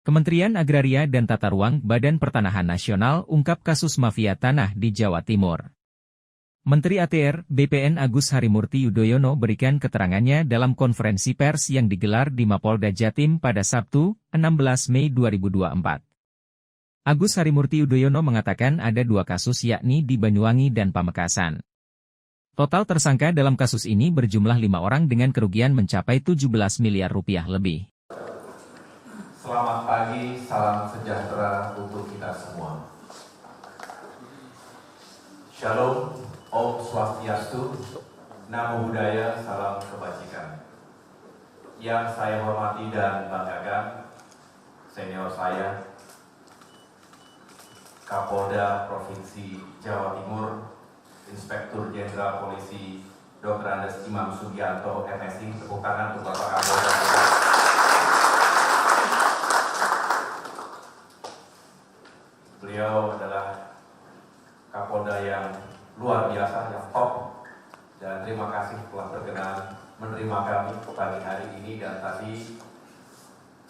Kementerian Agraria dan Tata Ruang Badan Pertanahan Nasional ungkap kasus mafia tanah di Jawa Timur. Menteri ATR, BPN Agus Harimurti Yudhoyono berikan keterangannya dalam konferensi pers yang digelar di Mapolda Jatim pada Sabtu, 16 Mei 2024. Agus Harimurti Yudhoyono mengatakan ada dua kasus yakni di Banyuwangi dan Pamekasan. Total tersangka dalam kasus ini berjumlah 5 orang dengan kerugian mencapai 17 miliar rupiah lebih. Selamat pagi, salam sejahtera untuk kita semua. Shalom, Om Swastiastu, Namo Buddhaya, salam kebajikan. Yang saya hormati dan banggakan, senior saya, Kapolda Provinsi Jawa Timur, Inspektur Jenderal Polisi Dr. Andes Imam Sugianto, MSI, tepuk tangan untuk Bapak Kapolda. Beliau adalah Kapolda yang luar biasa, yang top, dan terima kasih telah berkenan menerima kami pagi hari ini. Dan tadi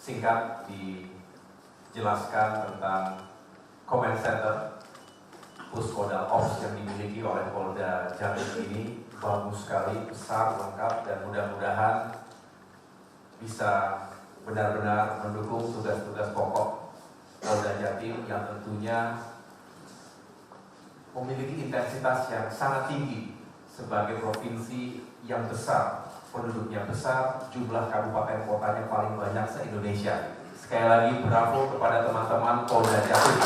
singkat dijelaskan tentang Command Center Puskodal Ops yang dimiliki oleh Polda Jatim ini bagus sekali, besar, lengkap, dan mudah-mudahan bisa benar-benar mendukung tugas-tugas pokok Polda Jatim yang tentunya memiliki intensitas yang sangat tinggi sebagai provinsi yang besar, penduduknya besar, jumlah kabupaten kotanya paling banyak se-Indonesia. Sekali lagi bravo kepada teman-teman Polda Jatim.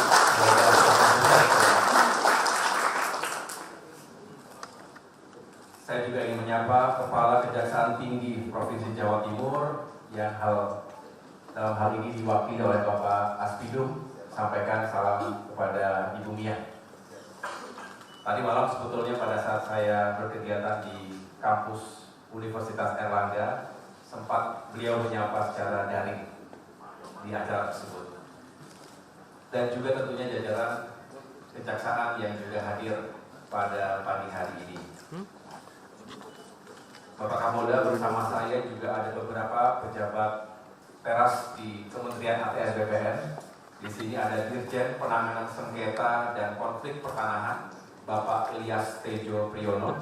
Saya juga ingin menyapa Kepala Kejaksaan Tinggi Provinsi Jawa Timur yang dalam hal ini diwakili oleh Bapak Aspidum. Sampaikan salam kepada Ibu Mia. Tadi malam sebetulnya pada saat saya berkegiatan di kampus Universitas Airlangga, sempat beliau menyapa secara daring di acara tersebut. Dan juga tentunya jajaran kejaksaan yang juga hadir pada pagi hari ini. Bapak Kapolda bersama saya juga ada beberapa pejabat teras di Kementerian ATR BPN. Di sini ada Dirjen Penanganan Sengketa dan Konflik Pertanahan, Bapak Ilyas Tejo Priyono.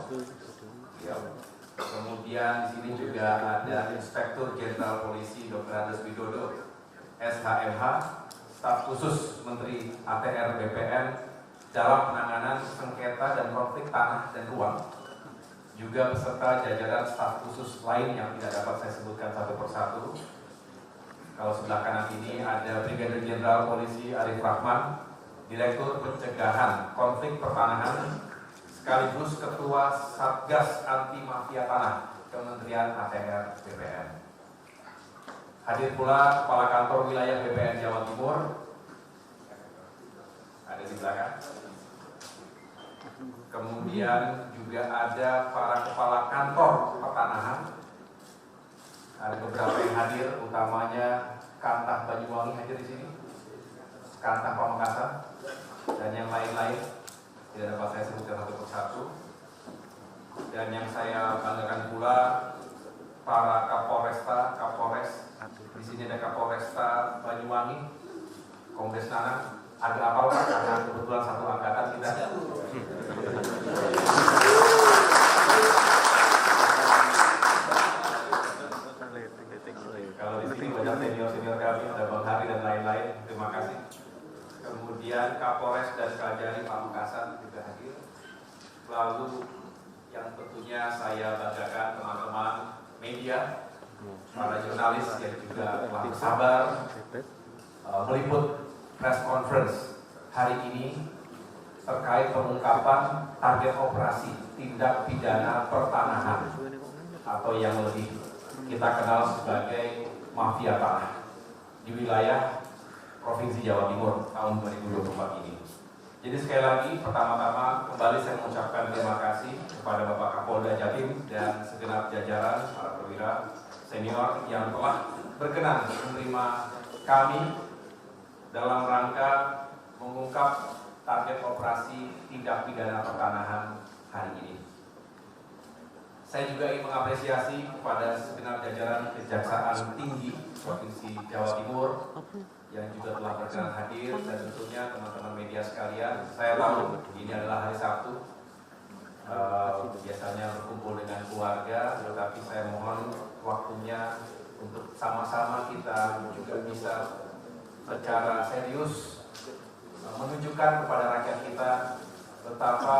Kemudian di sini juga ada Inspektur Jenderal Polisi Dr. Andes Widodo, SHMH, Staf Khusus Menteri ATR BPN dalam penanganan sengketa dan konflik tanah dan ruang. Juga beserta jajaran staf khusus lain yang tidak dapat saya sebutkan satu persatu. Kalau sebelah kanan ini ada Brigadir Jenderal Polisi Arif Rahman, Direktur Pencegahan Konflik Pertanahan, sekaligus Ketua Satgas Anti Mafia Tanah Kementerian ATR BPN. Hadir pula Kepala Kantor Wilayah BPN Jawa Timur, ada di belakang. Kemudian juga ada para kepala kantor pertanahan. Ada beberapa yang hadir, utamanya Kantah Banyuwangi hadir di sini, Kantah Pamekasan, dan yang lain-lain. Tidak dapat saya sebutkan satu persatu. Dan yang saya banggakan pula para Kapolres. Di sini ada Kapolresta Banyuwangi, Kombes Nanang. Ada apa Pak? Karena kebetulan satu angkatan kita. Kalau di sini banyak senior kami, ada Bang Hari dan lain-lain. Terima kasih. Kemudian Kapolres dan Kajari Pamekasan juga hadir. Lalu yang tentunya saya banggakan teman-teman media, para jurnalis yang juga telah bersabar meliput press conference hari ini terkait pengungkapan target operasi tindak pidana pertanahan atau yang lebih kita kenal sebagai mafia tanah di wilayah Provinsi Jawa Timur tahun 2024 ini. Jadi sekali lagi, pertama-tama kembali saya mengucapkan terima kasih kepada Bapak Kapolda Jatim dan segenap jajaran para perwira senior yang telah berkenan menerima kami dalam rangka mengungkap target operasi tindak pidana pertanahan hari ini. Saya juga ingin mengapresiasi kepada segenap jajaran Kejaksaan Tinggi Provinsi Jawa Timur yang juga telah berkenan hadir, dan tentunya teman-teman media sekalian. Saya tahu ini adalah hari Sabtu, biasanya berkumpul dengan keluarga, tetapi saya mohon waktunya untuk sama-sama kita juga bisa secara serius menunjukkan kepada rakyat kita betapa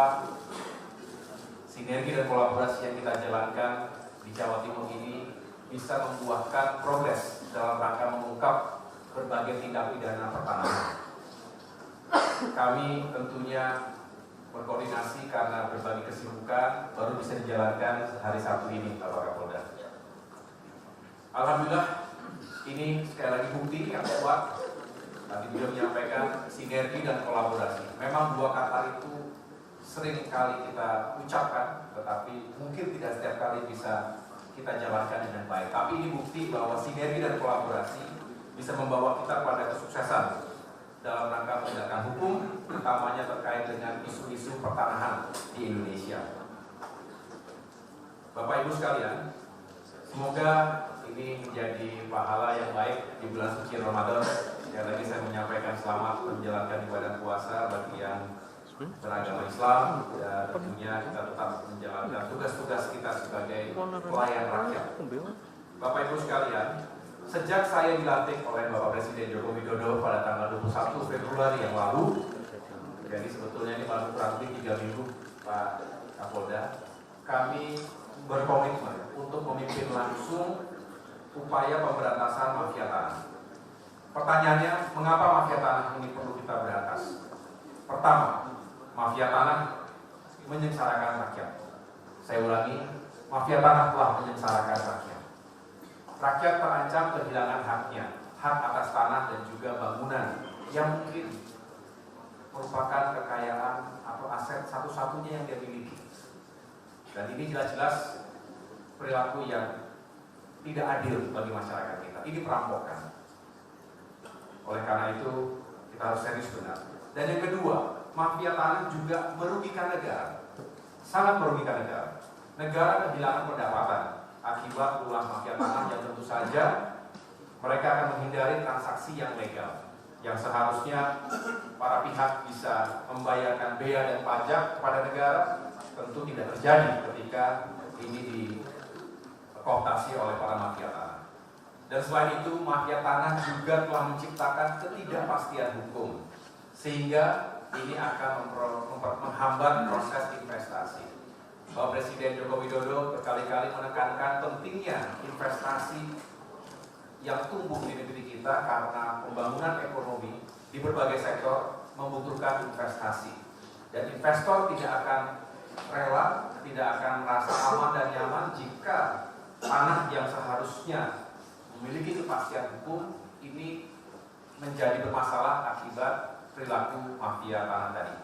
sinergi dan kolaborasi yang kita jalankan di Jawa Timur ini bisa membuahkan progres dalam rangka mengungkap berbagai tindak pidana pertanahan. Kami tentunya berkoordinasi karena berbagai kesibukan baru bisa dijalankan hari Sabtu ini, Bapak Kapolda. Alhamdulillah, ini sekali lagi bukti yang kuat. Tadi beliau menyampaikan sinergi dan kolaborasi. Memang dua kata itu sering kali kita ucapkan, tetapi mungkin tidak setiap kali bisa kita jalankan dengan baik. Tapi ini bukti bahwa sinergi dan kolaborasi bisa membawa kita pada kesuksesan dalam rangka penegakan hukum, utamanya terkait dengan isu-isu pertanahan di Indonesia. Bapak Ibu sekalian, semoga ini menjadi pahala yang baik di bulan suci Ramadan. Sekali lagi saya menyampaikan selamat menjalankan ibadah puasa bagi yang beragama Islam, dan tentunya kita tetap menjalankan tugas-tugas kita sebagai pelayan rakyat. Bapak Ibu sekalian, sejak saya dilantik oleh Bapak Presiden Joko Widodo pada tanggal 21 Februari yang lalu, jadi sebetulnya ini baru kurang lebih 3 minggu Pak Kapolda, kami berkomitmen untuk memimpin langsung upaya pemberantasan mafia tanah. Pertanyaannya, mengapa mafia tanah ini perlu kita berantas? Pertama, mafia tanah menyengsarakan rakyat. Saya ulangi, mafia tanah telah menyengsarakan rakyat. Rakyat terancam kehilangan haknya, hak atas tanah dan juga bangunan yang mungkin merupakan kekayaan atau aset satu-satunya yang dia miliki. Dan ini jelas-jelas perilaku yang tidak adil bagi masyarakat kita. Ini perampokan. Oleh karena itu, kita harus serius benar. Dan yang kedua, mafia tanah juga merugikan negara, sangat merugikan negara. Negara kehilangan pendapatan akibat ulah mafia tanah yang tentu saja mereka akan menghindari transaksi yang legal, yang seharusnya para pihak bisa membayarkan bea dan pajak kepada negara, tentu tidak terjadi ketika ini dikooptasi oleh para mafia tanah. Dan selain itu, mafia tanah juga telah menciptakan ketidakpastian hukum, sehingga ini akan menghambat proses investasi. Bapak Presiden Joko Widodo berkali-kali menekankan pentingnya investasi yang tumbuh di negeri kita karena pembangunan ekonomi di berbagai sektor membutuhkan investasi. Dan investor tidak akan rela, tidak akan merasa aman dan nyaman jika tanah yang seharusnya memiliki kepastian hukum ini menjadi bermasalah akibat perilaku mafia tanah tadi.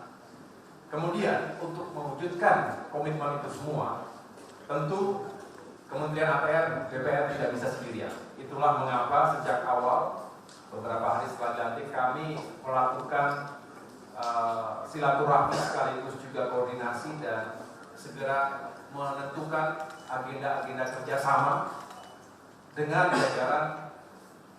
Kemudian untuk mewujudkan komitmen itu semua, tentu Kementerian ATR, DPR tidak bisa sendirian. Itulah mengapa sejak awal, beberapa hari setelah dilantik, kami melakukan silaturahmi sekaligus juga koordinasi dan segera menentukan agenda-agenda kerjasama dengan jajaran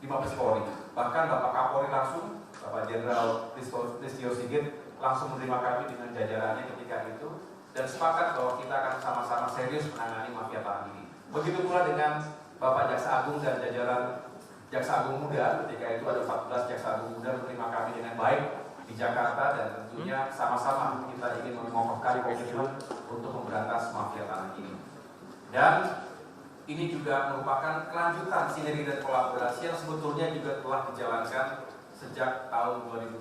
di Mabes Polri. Bahkan Bapak Kapolri langsung, Bapak Jenderal Listio Sigit langsung menerima kami dengan jajarannya ketika itu dan sepakat bahwa kita akan sama-sama serius menangani mafia tanah ini. Begitu pula dengan Bapak Jaksa Agung dan jajaran Jaksa Agung Muda, ketika itu ada 14 Jaksa Agung Muda menerima kami dengan baik di Jakarta, dan tentunya sama-sama kita ingin mengokohkan komitmen untuk memberantas mafia tanah ini. Dan ini juga merupakan kelanjutan sinergi dan kolaborasi yang sebetulnya juga telah dijalankan sejak tahun 2018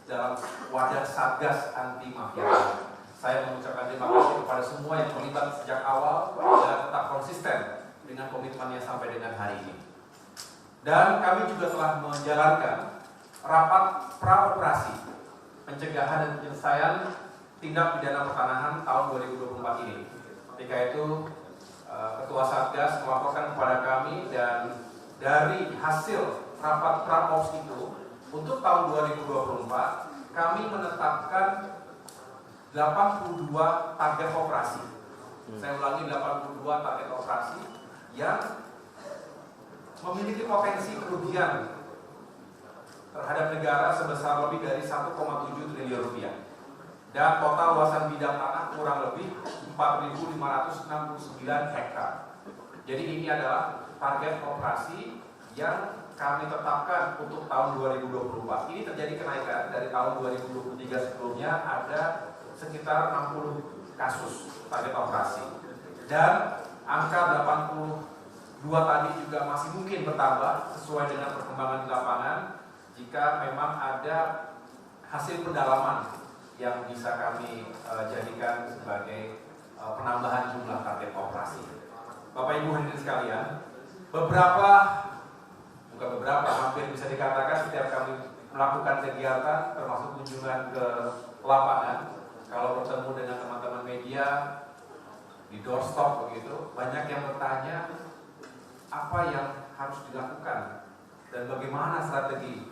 dalam wadah Satgas Anti Mafia Tanah. Saya mengucapkan terima kasih kepada semua yang terlibat sejak awal dan tetap konsisten dengan komitmennya sampai dengan hari ini. Dan kami juga telah menjalankan rapat pra-operasi pencegahan dan penyelesaian tindak pidana pertanahan tahun 2024 ini. Ketika itu Ketua Satgas melaporkan kepada kami, dan dari hasil rapat pra-ops itu untuk tahun 2024 kami menetapkan 82 target operasi Saya ulangi, 82 target operasi yang memiliki potensi kerugian terhadap negara sebesar lebih dari 1,7 triliun rupiah. Dan total luasan bidang tanah kurang lebih 4.569 hektar. Jadi ini adalah target operasi yang kami tetapkan untuk tahun 2024. Ini terjadi kenaikan dari tahun 2023 sebelumnya, ada sekitar 60 kasus target operasi. Dan angka 82 tadi juga masih mungkin bertambah sesuai dengan perkembangan di lapangan jika memang ada hasil pendalaman yang bisa kami jadikan sebagai penambahan jumlah target operasi. Bapak Ibu hadirin sekalian, hampir bisa dikatakan setiap kami melakukan kegiatan termasuk kunjungan ke lapangan, kalau bertemu dengan teman-teman media di doorstop begitu, banyak yang bertanya apa yang harus dilakukan dan bagaimana strategi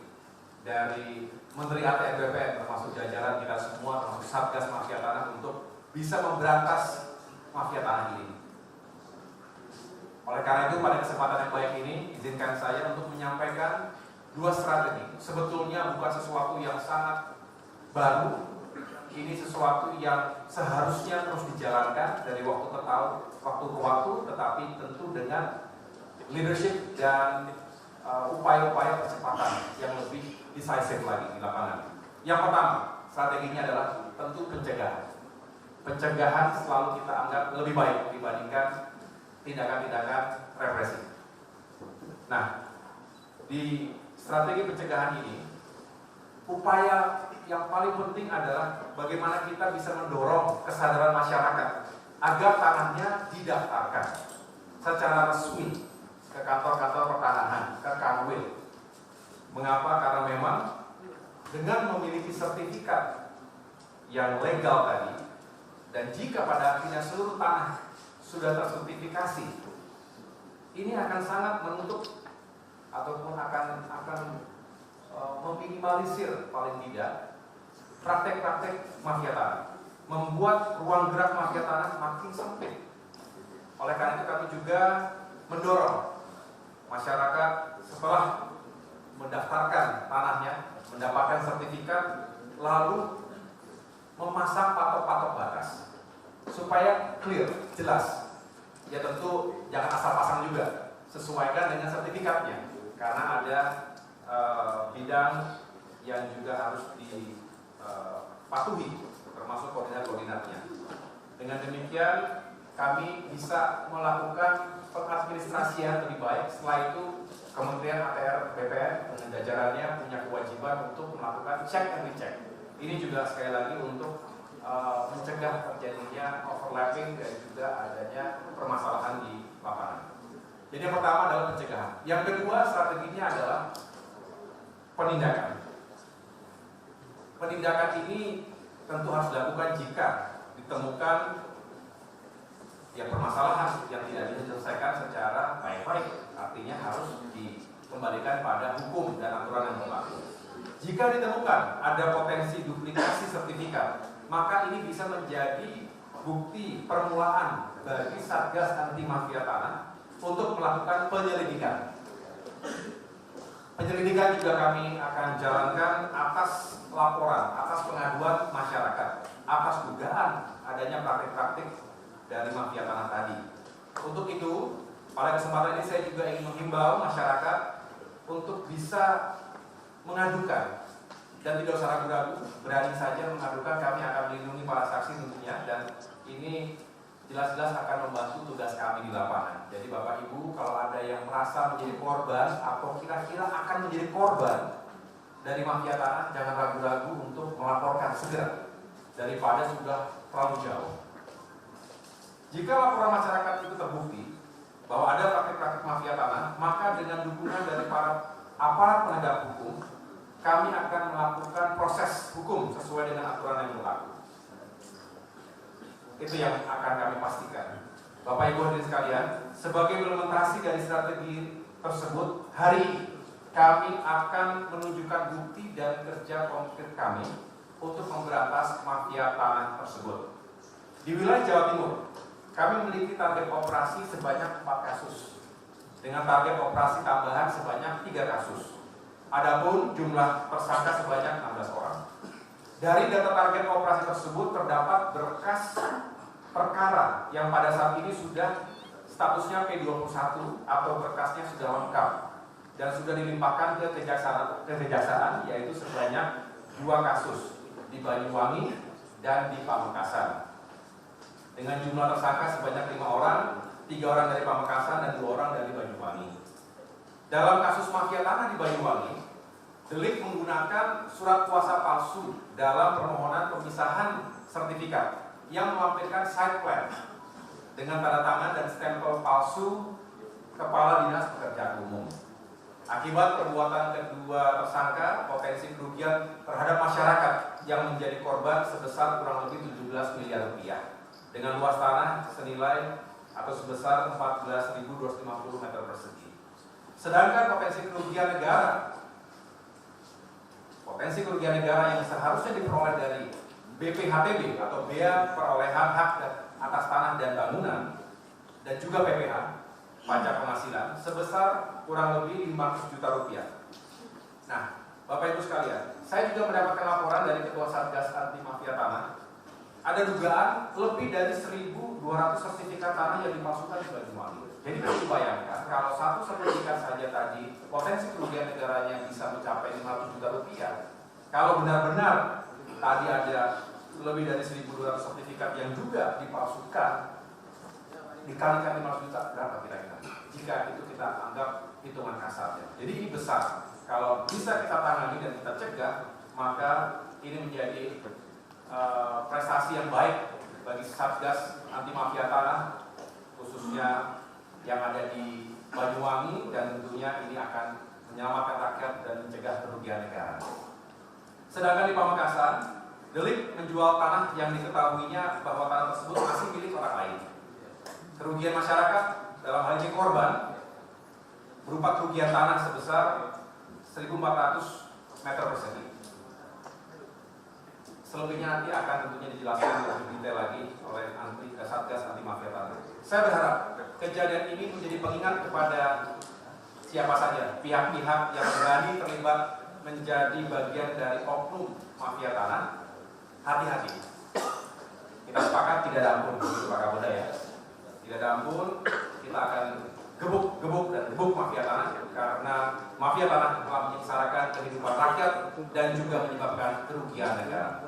dari Menteri ATR BPN termasuk jajaran kita semua, termasuk Satgas Mafia Tanah untuk bisa memberantas mafia tanah ini. Oleh karena itu pada kesempatan yang baik ini izinkan saya untuk menyampaikan dua strategi. Sebetulnya bukan sesuatu yang sangat baru, ini sesuatu yang seharusnya terus dijalankan dari waktu ke waktu, tetapi tentu dengan leadership dan upaya-upaya percepatan yang lebih decisive lagi di lapangan. Yang pertama, strateginya adalah tentu pencegahan. Pencegahan selalu kita anggap lebih baik dibandingkan tindakan-tindakan represi. Nah, di strategi pencegahan ini, upaya yang paling penting adalah bagaimana kita bisa mendorong kesadaran masyarakat agar tanahnya didaftarkan secara resmi ke kantor-kantor pertanahan, ke Kanwil. Mengapa? Karena memang dengan memiliki sertifikat yang legal tadi, dan jika pada akhirnya seluruh tanah sudah tersertifikasi, ini akan sangat menutup ataupun akan meminimalisir paling tidak praktek-praktek mafia tanah, membuat ruang gerak mafia tanah makin sempit. Oleh karena itu kami juga mendorong masyarakat setelah mendaftarkan tanahnya, mendapatkan sertifikat, lalu memasang patok-patok batas supaya clear, jelas. Ya tentu jangan asal pasang juga, sesuaikan dengan sertifikatnya, karena ada bidang yang juga harus dipatuhi, termasuk koordinat-koordinatnya. Dengan demikian kami bisa melakukan pengadministrasian lebih baik. Setelah itu Kementerian ATR BPN dengan jajarannya punya kewajiban untuk melakukan check and recheck. Ini juga sekali lagi untuk mencegah terjadinya overlapping dan juga adanya permasalahan di lapangan. Jadi yang pertama adalah pencegahan. Yang kedua strateginya adalah penindakan. Penindakan ini tentu harus dilakukan jika ditemukan permasalahan yang tidak bisa diselesaikan secara baik-baik, artinya harus dikembalikan pada hukum dan aturan yang berlaku. Jika ditemukan ada potensi duplikasi sertifikat, maka ini bisa menjadi bukti permulaan bagi Satgas Anti Mafia Tanah untuk melakukan penyelidikan. Penyelidikan juga kami akan jalankan atas laporan, atas pengaduan masyarakat, atas dugaan adanya praktik-praktik dari mafia tanah tadi. Untuk itu, pada kesempatan ini saya juga ingin menghimbau masyarakat untuk bisa mengadukan dan tidak usah ragu-ragu, berani saja mengadukan. Kami akan melindungi para saksi tentunya, dan ini jelas-jelas akan membantu tugas kami di lapangan. Jadi Bapak Ibu, kalau ada yang merasa menjadi korban atau kira-kira akan menjadi korban dari mafia tanah, jangan ragu-ragu untuk melaporkan segera daripada sudah terlalu jauh. Jika laporan masyarakat itu terbukti bahwa ada praktik-praktik mafia tanah, maka dengan dukungan dari para aparat penegak hukum, kami akan melakukan proses hukum sesuai dengan aturan yang berlaku. Itu yang akan kami pastikan. Bapak Ibu hadirin sekalian, sebagai implementasi dari strategi tersebut, hari ini kami akan menunjukkan bukti dan kerja konkret kami untuk memberantas mafia tanah tersebut. Di wilayah Jawa Timur, kami memiliki target operasi sebanyak 4 kasus, dengan target operasi tambahan sebanyak 3 kasus. Adapun jumlah tersangka sebanyak 16 orang. Dari data target operasi tersebut terdapat berkas perkara yang pada saat ini sudah statusnya P21 atau berkasnya sudah lengkap dan sudah dilimpahkan ke kejaksaan, yaitu sebanyak 2 kasus di Banyuwangi dan di Pamekasan. Dengan jumlah tersangka sebanyak 5 orang, 3 orang dari Pamekasan dan 2 orang dari Banyuwangi. Dalam kasus mafia tanah di Banyuwangi, delik menggunakan surat kuasa palsu dalam permohonan pemisahan sertifikat yang melampirkan site plan dengan tanda tangan dan stempel palsu Kepala Dinas Pekerjaan Umum. Akibat perbuatan kedua tersangka, potensi kerugian terhadap masyarakat yang menjadi korban sebesar kurang lebih 17 miliar rupiah dengan luas tanah senilai atau sebesar 14.250 meter persegi. Sedangkan potensi kerugian negara yang seharusnya diperoleh dari BPHTB atau Bea Perolehan Hak atas Tanah dan Bangunan dan juga PPH, pajak penghasilan, sebesar kurang lebih 500 juta rupiah. Nah, Bapak Ibu sekalian, saya juga mendapatkan laporan dari Ketua Satgas Anti Mafia Tanah. Ada dugaan lebih dari 1.200 sertifikat tanah yang dipalsukan di Banyuwangi. Jadi kita bayangkan kalau satu sertifikat saja tadi potensi kerugian negaranya bisa mencapai 500 juta rupiah. Kalau benar-benar tadi ada lebih dari 1.200 sertifikat yang juga dipalsukan, dikalikan 500 juta berapa kira-kira? Jika itu kita anggap hitungan kasarnya. Jadi ini besar. Kalau bisa kita tangani dan kita cegah, maka ini menjadi prestasi yang baik bagi Satgas Anti Mafia Tanah, khususnya yang ada di Banyuwangi, dan tentunya ini akan menyelamatkan rakyat dan mencegah kerugian negara. Sedangkan di Pamekasan, delik menjual tanah yang diketahuinya bahwa tanah tersebut masih milik orang lain. Kerugian masyarakat dalam hal ini korban berupa kerugian tanah sebesar 1.400 meter persegi. Selebihnya nanti akan tentunya dijelaskan lebih detail lagi oleh Satgas Anti Mafia Tanah. Saya berharap kejadian ini menjadi pengingat kepada siapa saja pihak-pihak yang berani terlibat menjadi bagian dari oknum mafia tanah. Hati-hati. Kita sepakat tidak ada ampun, Pak Kapolda ya. Tidak ada ampun, kita akan gebuk mafia tanah, karena mafia tanah telah menyengsarakan kehidupan rakyat dan juga menyebabkan kerugian negara.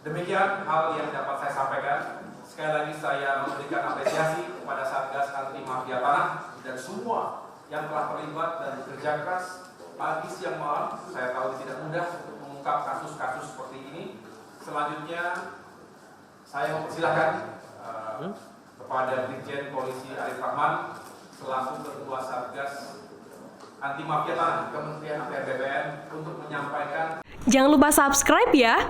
Demikian hal yang dapat saya sampaikan. Sekali lagi saya memberikan apresiasi kepada Satgas Anti Mafia Tanah dan semua yang telah terlibat dan bekerja keras pagi siang malam. Saya tahu tidak mudah untuk mengungkap kasus-kasus seperti ini. Selanjutnya saya mempersilahkan kepada Brigjen Polisi Arif Rahman selaku Ketua Satgas Anti Mafia Tanah Kementerian APR BPN untuk menyampaikan. Jangan lupa subscribe ya.